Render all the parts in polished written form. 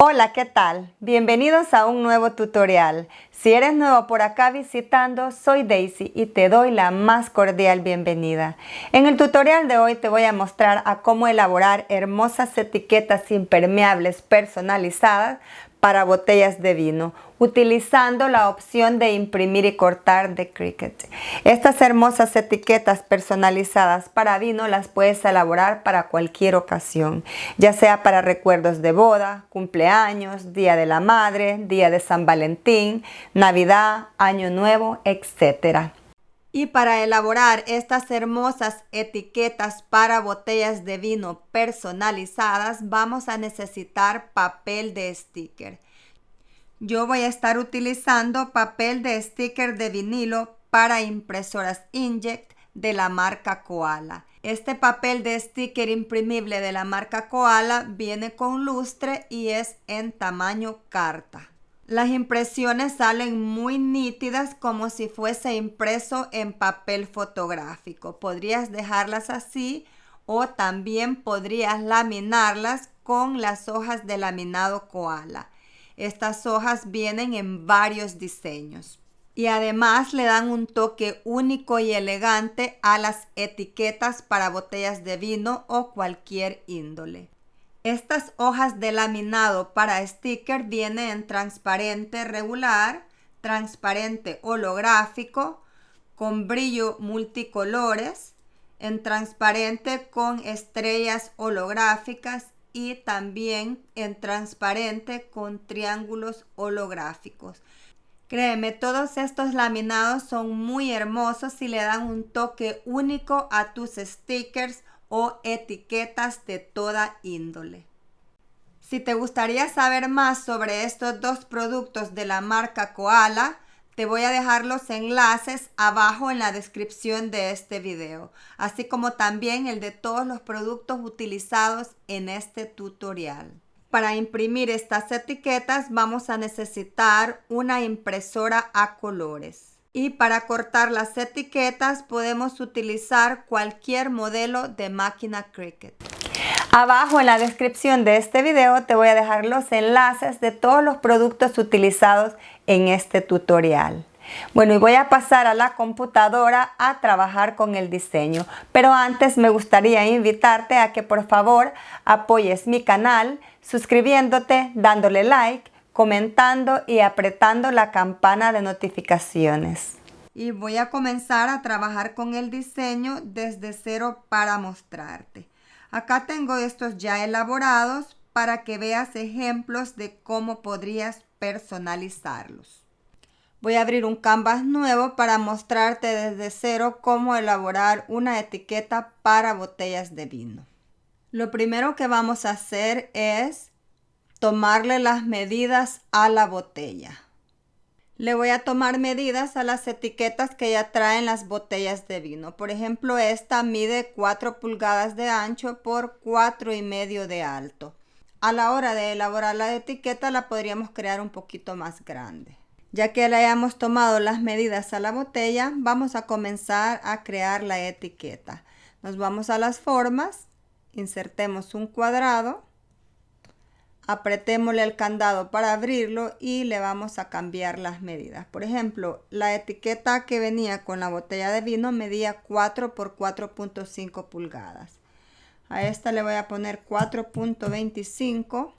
Hola, ¿qué tal? Bienvenidos a un nuevo tutorial. Si eres nuevo por acá visitando, soy Daisy y te doy la más cordial bienvenida. En el tutorial de hoy te voy a mostrar a cómo elaborar hermosas etiquetas impermeables personalizadas para botellas de vino, utilizando la opción de imprimir y cortar de Cricut. Estas hermosas etiquetas personalizadas para vino las puedes elaborar para cualquier ocasión, ya sea para recuerdos de boda, cumpleaños, Día de la Madre, Día de San Valentín, Navidad, Año Nuevo, etc. Y para elaborar estas hermosas etiquetas para botellas de vino personalizadas, vamos a necesitar papel de sticker. Yo voy a estar utilizando papel de sticker de vinilo para impresoras Inkjet de la marca Koala. Este papel de sticker imprimible de la marca Koala viene con lustre y es en tamaño carta. Las impresiones salen muy nítidas, como si fuese impreso en papel fotográfico. Podrías dejarlas así o también podrías laminarlas con las hojas de laminado Koala. Estas hojas vienen en varios diseños y además le dan un toque único y elegante a las etiquetas para botellas de vino o cualquier índole. Estas hojas de laminado para sticker vienen en transparente regular, transparente holográfico, con brillo multicolores, en transparente con estrellas holográficas y también en transparente con triángulos holográficos. Créeme, todos estos laminados son muy hermosos y le dan un toque único a tus stickers o etiquetas de toda índole. Si te gustaría saber más sobre estos dos productos de la marca Koala, te voy a dejar los enlaces abajo en la descripción de este video, así como también el de todos los productos utilizados en este tutorial. Para imprimir estas etiquetas vamos a necesitar una impresora a colores. Y para cortar las etiquetas podemos utilizar cualquier modelo de máquina Cricut. Abajo en la descripción de este video te voy a dejar los enlaces de todos los productos utilizados en este tutorial. Bueno, y voy a pasar a la computadora a trabajar con el diseño. Pero antes me gustaría invitarte a que por favor apoyes mi canal suscribiéndote, dándole like, comentando y apretando la campana de notificaciones. Y voy a comenzar a trabajar con el diseño desde cero para mostrarte. Acá tengo estos ya elaborados para que veas ejemplos de cómo podrías personalizarlos. Voy a abrir un canvas nuevo para mostrarte desde cero cómo elaborar una etiqueta para botellas de vino. Lo primero que vamos a hacer es tomarle las medidas a la botella. Le voy a tomar medidas a las etiquetas que ya traen las botellas de vino. Por ejemplo, esta mide 4 pulgadas de ancho por 4,5 de alto. A la hora de elaborar la etiqueta la podríamos crear un poquito más grande. Ya que le hayamos tomado las medidas a la botella, vamos a comenzar a crear la etiqueta. Nos vamos a las formas, insertemos un cuadrado. Apretémosle el candado para abrirlo y le vamos a cambiar las medidas. Por ejemplo, la etiqueta que venía con la botella de vino medía 4 por 4.5 pulgadas. A esta le voy a poner 4.25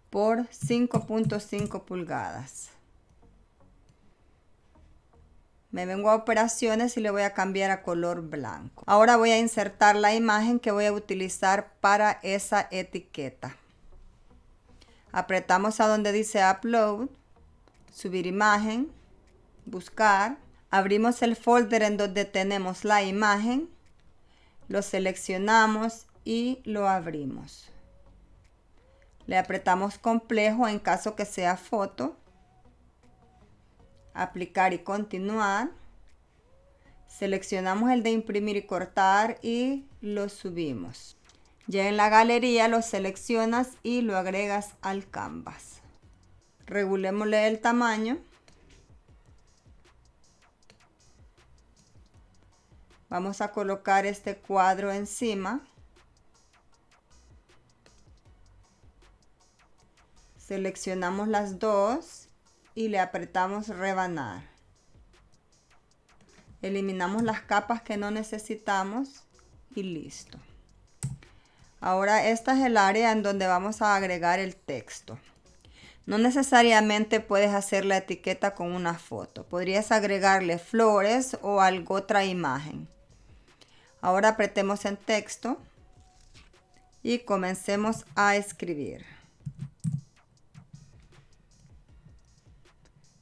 por 5.5 pulgadas. Me vengo a operaciones y le voy a cambiar a color blanco. Ahora voy a insertar la imagen que voy a utilizar para esa etiqueta. Apretamos a donde dice Upload, subir imagen, buscar. Abrimos el folder en donde tenemos la imagen, lo seleccionamos y lo abrimos. Le apretamos complejo en caso que sea foto. Aplicar y continuar. Seleccionamos el de imprimir y cortar y lo subimos. Ya en la galería lo seleccionas y lo agregas al canvas. Regulémosle el tamaño. Vamos a colocar este cuadro encima. Seleccionamos las dos y le apretamos rebanar. Eliminamos las capas que no necesitamos y listo. Ahora esta es el área en donde vamos a agregar el texto. No necesariamente puedes hacer la etiqueta con una foto. Podrías agregarle flores o alguna otra imagen. Ahora apretemos en texto y comencemos a escribir.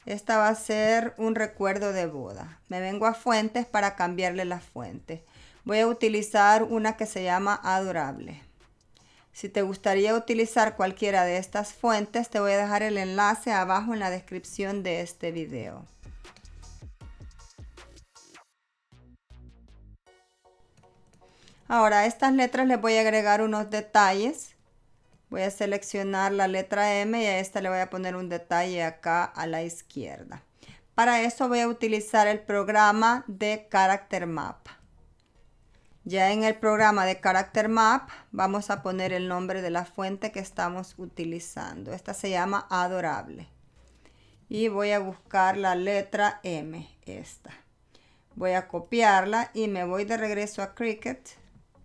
Esta va a ser un recuerdo de boda. Me vengo a fuentes para cambiarle la fuente. Voy a utilizar una que se llama Adorable. Si te gustaría utilizar cualquiera de estas fuentes, te voy a dejar el enlace abajo en la descripción de este video. Ahora a estas letras les voy a agregar unos detalles. Voy a seleccionar la letra M y a esta le voy a poner un detalle acá a la izquierda. Para eso voy a utilizar el programa de Character Map. Ya en el programa de Character Map vamos a poner el nombre de la fuente que estamos utilizando. Esta se llama Adorable. Y voy a buscar la letra M, esta. Voy a copiarla y me voy de regreso a Cricut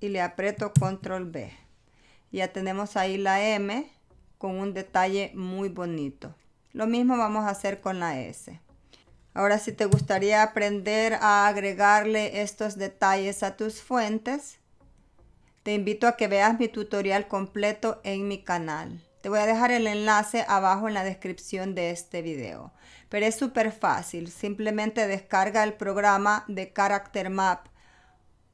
y le aprieto Control B. Ya tenemos ahí la M con un detalle muy bonito. Lo mismo vamos a hacer con la S. Ahora, si te gustaría aprender a agregarle estos detalles a tus fuentes, te invito a que veas mi tutorial completo en mi canal. Te voy a dejar el enlace abajo en la descripción de este video. Pero es súper fácil. Simplemente descarga el programa de Character Map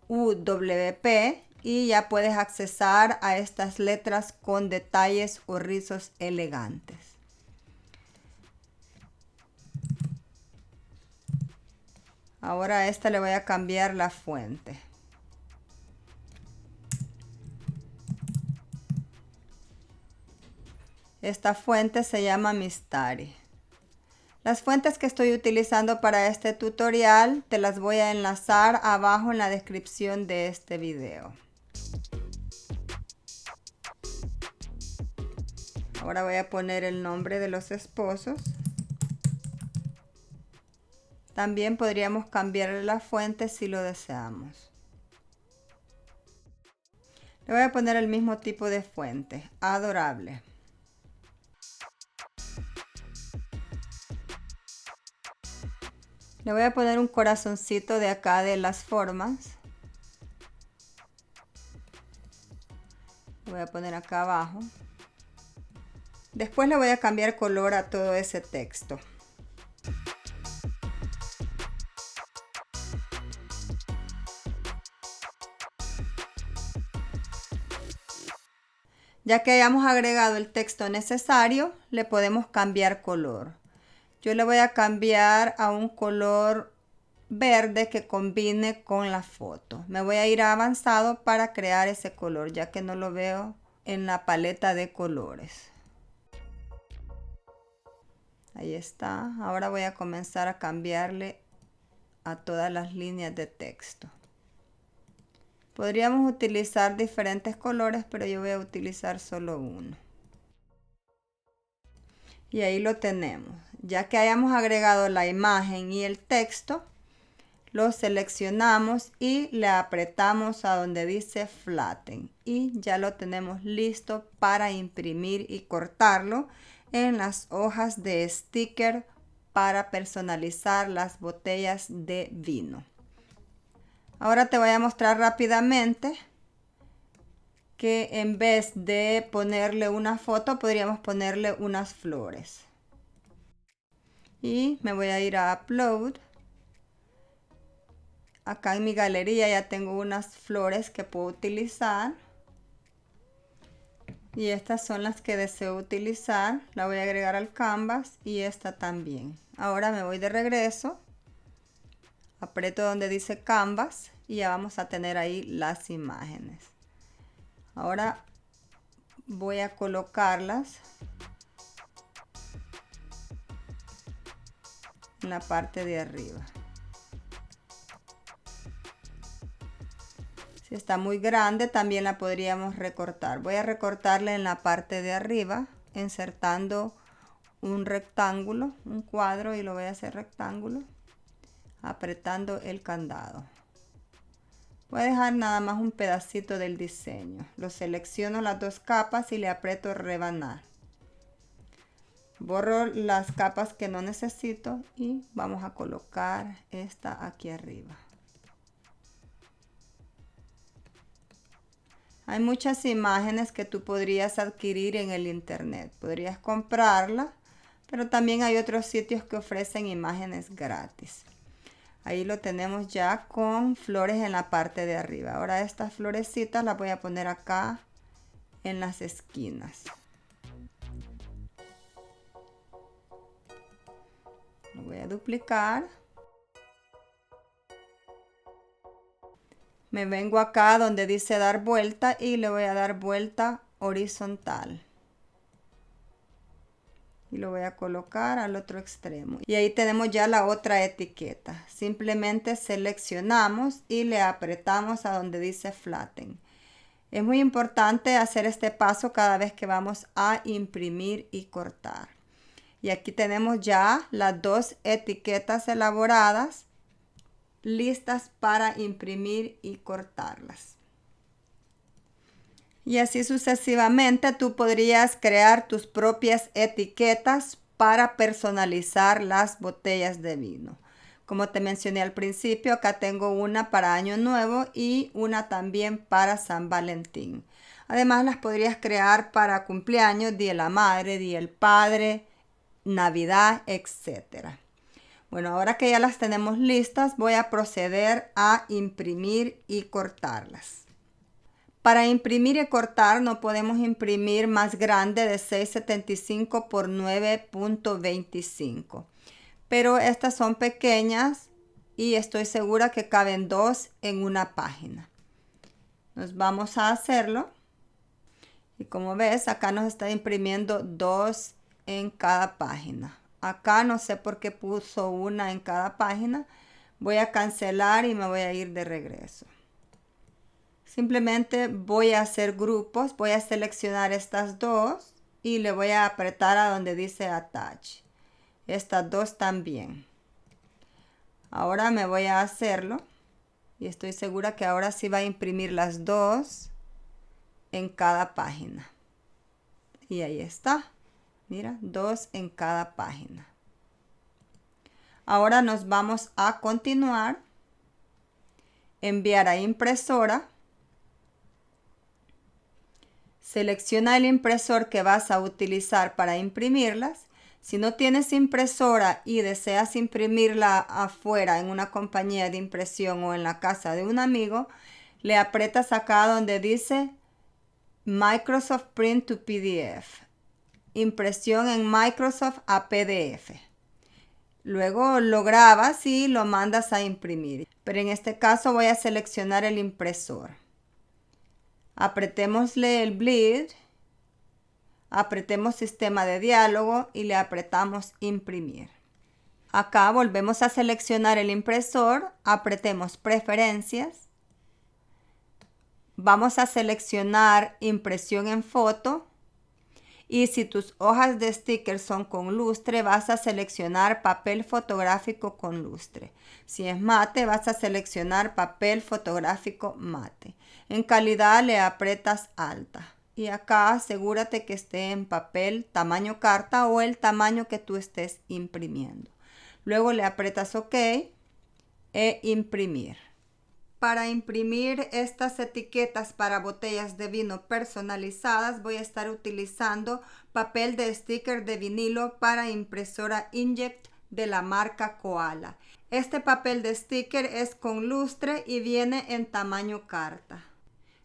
UWP y ya puedes accesar a estas letras con detalles o rizos elegantes. Ahora a esta le voy a cambiar la fuente. Esta fuente se llama Mistari. Las fuentes que estoy utilizando para este tutorial te las voy a enlazar abajo en la descripción de este video. Ahora voy a poner el nombre de los esposos. También podríamos cambiarle la fuente si lo deseamos. Le voy a poner el mismo tipo de fuente, Adorable. Le voy a poner un corazoncito de acá de las formas. Lo voy a poner acá abajo. Después le voy a cambiar color a todo ese texto. Ya que hayamos agregado el texto necesario, le podemos cambiar color. Yo le voy a cambiar a un color verde que combine con la foto. Me voy a ir a avanzado para crear ese color, ya que no lo veo en la paleta de colores. Ahí está. Ahora voy a comenzar a cambiarle a todas las líneas de texto. Podríamos utilizar diferentes colores, pero yo voy a utilizar solo uno. Y ahí lo tenemos. Ya que hayamos agregado la imagen y el texto, lo seleccionamos y le apretamos a donde dice Flatten. Y ya lo tenemos listo para imprimir y cortarlo en las hojas de sticker para personalizar las botellas de vino. Ahora te voy a mostrar rápidamente que en vez de ponerle una foto, podríamos ponerle unas flores. Y me voy a ir a Upload. Acá en mi galería ya tengo unas flores que puedo utilizar. Y estas son las que deseo utilizar. La voy a agregar al canvas y esta también. Ahora me voy de regreso. Aprieto donde dice canvas y ya vamos a tener ahí las imágenes. Ahora voy a colocarlas en la parte de arriba. Está muy grande, también la podríamos recortar. Voy a recortarla en la parte de arriba insertando un rectángulo, un cuadro, y lo voy a hacer rectángulo, apretando el candado. Voy a dejar nada más un pedacito del diseño. Lo selecciono las dos capas y le aprieto rebanar. Borro las capas que no necesito y vamos a colocar esta aquí arriba. Hay muchas imágenes que tú podrías adquirir en el internet. Podrías comprarla, pero también hay otros sitios que ofrecen imágenes gratis. Ahí lo tenemos ya con flores en la parte de arriba. Ahora estas florecitas las voy a poner acá en las esquinas. Lo voy a duplicar. Me vengo acá donde dice dar vuelta y le voy a dar vuelta horizontal. Y lo voy a colocar al otro extremo. Y ahí tenemos ya la otra etiqueta. Simplemente seleccionamos y le apretamos a donde dice flatten. Es muy importante hacer este paso cada vez que vamos a imprimir y cortar. Y aquí tenemos ya las dos etiquetas elaboradas, listas para imprimir y cortarlas. Y así sucesivamente tú podrías crear tus propias etiquetas para personalizar las botellas de vino. Como te mencioné al principio, acá tengo una para Año Nuevo y una también para San Valentín. Además las podrías crear para cumpleaños, Día de la Madre, Día del Padre, Navidad, etc. Bueno, ahora que ya las tenemos listas, voy a proceder a imprimir y cortarlas. Para imprimir y cortar no podemos imprimir más grande de 6.75 por 9.25. Pero estas son pequeñas y estoy segura que caben dos en una página. Nos vamos a hacerlo. Y como ves, acá nos está imprimiendo dos en cada página. Acá no sé por qué puso una en cada página. Voy a cancelar y me voy a ir de regreso. Simplemente voy a hacer grupos, voy a seleccionar estas dos y le voy a apretar a donde dice attach. Estas dos también. Ahora me voy a hacerlo y estoy segura que ahora sí va a imprimir las dos en cada página. Y ahí está. Mira, dos en cada página. Ahora nos vamos a continuar. Enviar a impresora. Selecciona el impresor que vas a utilizar para imprimirlas. Si no tienes impresora y deseas imprimirla afuera en una compañía de impresión o en la casa de un amigo, le aprietas acá donde dice Microsoft Print to PDF. Impresión en Microsoft a PDF. Luego lo grabas y lo mandas a imprimir. Pero en este caso voy a seleccionar el impresor. Apretémosle el bleed, apretemos sistema de diálogo y le apretamos imprimir. Acá volvemos a seleccionar el impresor, apretemos preferencias. Vamos a seleccionar impresión en foto. Y si tus hojas de sticker son con lustre, vas a seleccionar papel fotográfico con lustre. Si es mate, vas a seleccionar papel fotográfico mate. En calidad le aprietas alta. Y acá asegúrate que esté en papel tamaño carta o el tamaño que tú estés imprimiendo. Luego le aprietas OK e imprimir. Para imprimir estas etiquetas para botellas de vino personalizadas voy a estar utilizando papel de sticker de vinilo para impresora Inkjet de la marca Koala. Este papel de sticker es con lustre y viene en tamaño carta.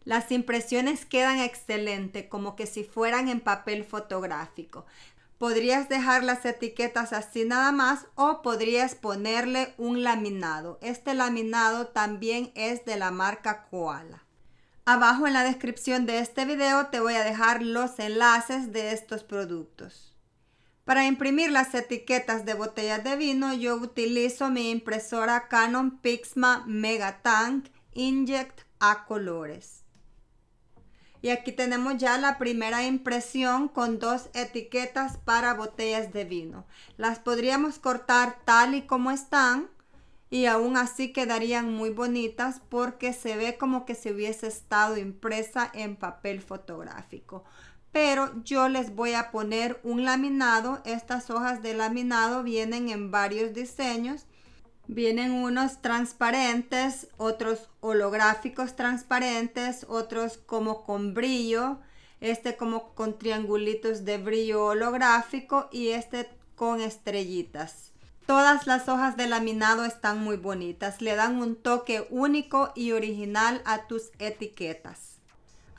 Las impresiones quedan excelentes, como que si fueran en papel fotográfico. Podrías dejar las etiquetas así nada más o podrías ponerle un laminado. Este laminado también es de la marca Koala. Abajo en la descripción de este video te voy a dejar los enlaces de estos productos. Para imprimir las etiquetas de botellas de vino yo utilizo mi impresora Canon Pixma Megatank Inkjet a colores. Y aquí tenemos ya la primera impresión con 2 etiquetas para botellas de vino. Las podríamos cortar tal y como están y aún así quedarían muy bonitas porque se ve como que si hubiese estado impresa en papel fotográfico. Pero yo les voy a poner un laminado. Estas hojas de laminado vienen en varios diseños. Vienen unos transparentes, otros holográficos transparentes, otros como con brillo, este como con triangulitos de brillo holográfico y este con estrellitas. Todas las hojas de laminado están muy bonitas, le dan un toque único y original a tus etiquetas.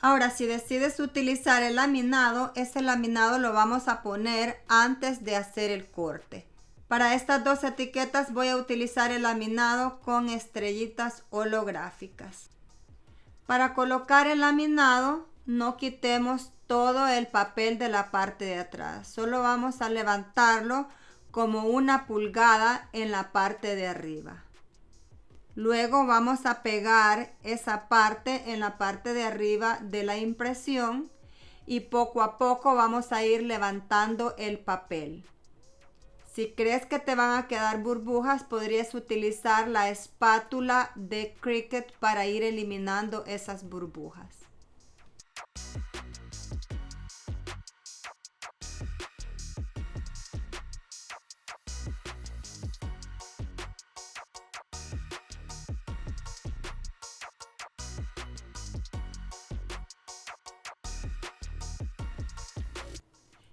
Ahora, si decides utilizar el laminado, ese laminado lo vamos a poner antes de hacer el corte. Para estas 2 etiquetas voy a utilizar el laminado con estrellitas holográficas. Para colocar el laminado, no quitemos todo el papel de la parte de atrás. Solo vamos a levantarlo como 1 pulgada en la parte de arriba. Luego vamos a pegar esa parte en la parte de arriba de la impresión y poco a poco vamos a ir levantando el papel. Si crees que te van a quedar burbujas, podrías utilizar la espátula de Cricut para ir eliminando esas burbujas.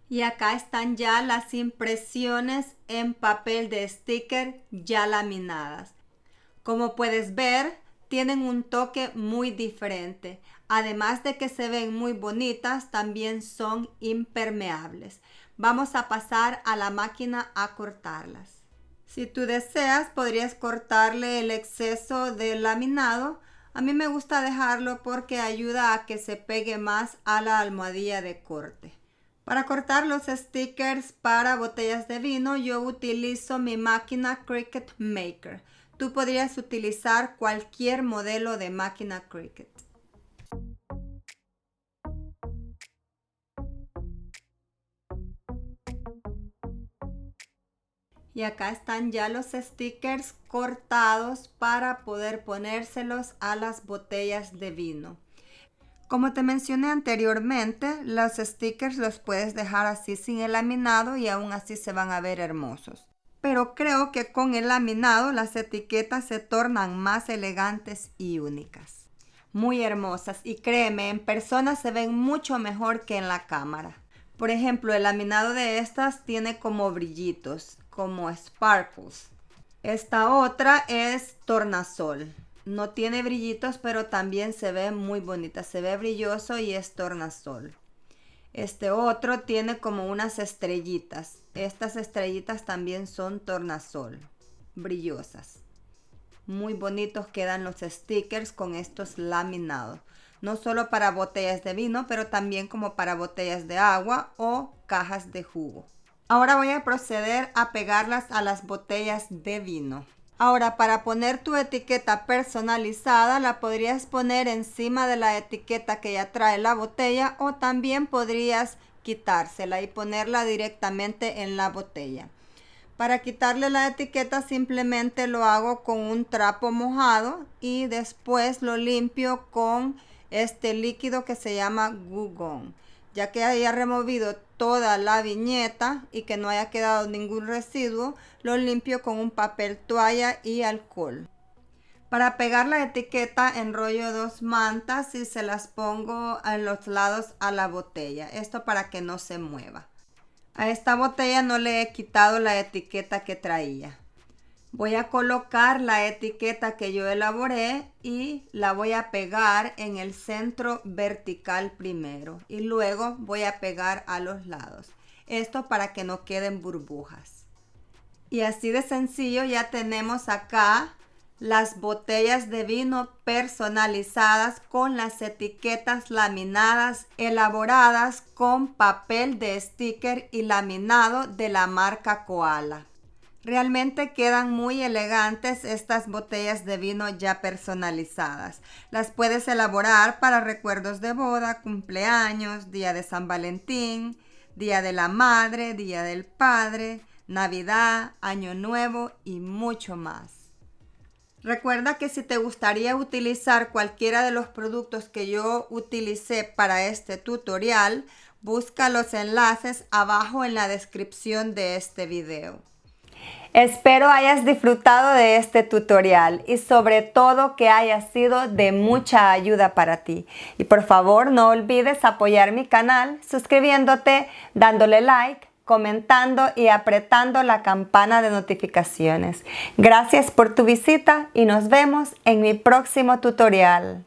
Y acá están ya las impresiones en papel de sticker ya laminadas. Como puedes ver, tienen un toque muy diferente. Además de que se ven muy bonitas, también son impermeables. Vamos a pasar a la máquina a cortarlas. Si tú deseas, podrías cortarle el exceso de laminado. A mí me gusta dejarlo porque ayuda a que se pegue más a la almohadilla de corte. Para cortar los stickers para botellas de vino, yo utilizo mi máquina Cricut Maker. Tú podrías utilizar cualquier modelo de máquina Cricut. Y acá están ya los stickers cortados para poder ponérselos a las botellas de vino. Como te mencioné anteriormente, los stickers los puedes dejar así sin el laminado y aún así se van a ver hermosos. Pero creo que con el laminado las etiquetas se tornan más elegantes y únicas. Muy hermosas y créeme, en persona se ven mucho mejor que en la cámara. Por ejemplo, el laminado de estas tiene como brillitos, como sparkles. Esta otra es tornasol. No tiene brillitos, pero también se ve muy bonita. Se ve brilloso y es tornasol. Este otro tiene como unas estrellitas. Estas estrellitas también son tornasol, brillosas. Muy bonitos quedan los stickers con estos laminados. No solo para botellas de vino, pero también como para botellas de agua o cajas de jugo. Ahora voy a proceder a pegarlas a las botellas de vino. Ahora, para poner tu etiqueta personalizada, la podrías poner encima de la etiqueta que ya trae la botella o también podrías quitársela y ponerla directamente en la botella. Para quitarle la etiqueta simplemente lo hago con un trapo mojado y después lo limpio con este líquido que se llama Goo Gone. Ya que haya removido toda la viñeta y que no haya quedado ningún residuo, lo limpio con un papel toalla y alcohol. Para pegar la etiqueta enrollo 2 mantas y se las pongo en los lados a la botella. Esto para que no se mueva. A esta botella no le he quitado la etiqueta que traía. Voy a colocar la etiqueta que yo elaboré y la voy a pegar en el centro vertical primero y luego voy a pegar a los lados. Esto para que no queden burbujas. Y así de sencillo ya tenemos acá las botellas de vino personalizadas con las etiquetas laminadas elaboradas con papel de sticker y laminado de la marca Koala. Realmente quedan muy elegantes estas botellas de vino ya personalizadas. Las puedes elaborar para recuerdos de boda, cumpleaños, día de San Valentín, día de la madre, día del padre, Navidad, Año Nuevo y mucho más. Recuerda que si te gustaría utilizar cualquiera de los productos que yo utilicé para este tutorial, busca los enlaces abajo en la descripción de este video. Espero hayas disfrutado de este tutorial y sobre todo que haya sido de mucha ayuda para ti. Y por favor no olvides apoyar mi canal suscribiéndote, dándole like, comentando y apretando la campana de notificaciones. Gracias por tu visita y nos vemos en mi próximo tutorial.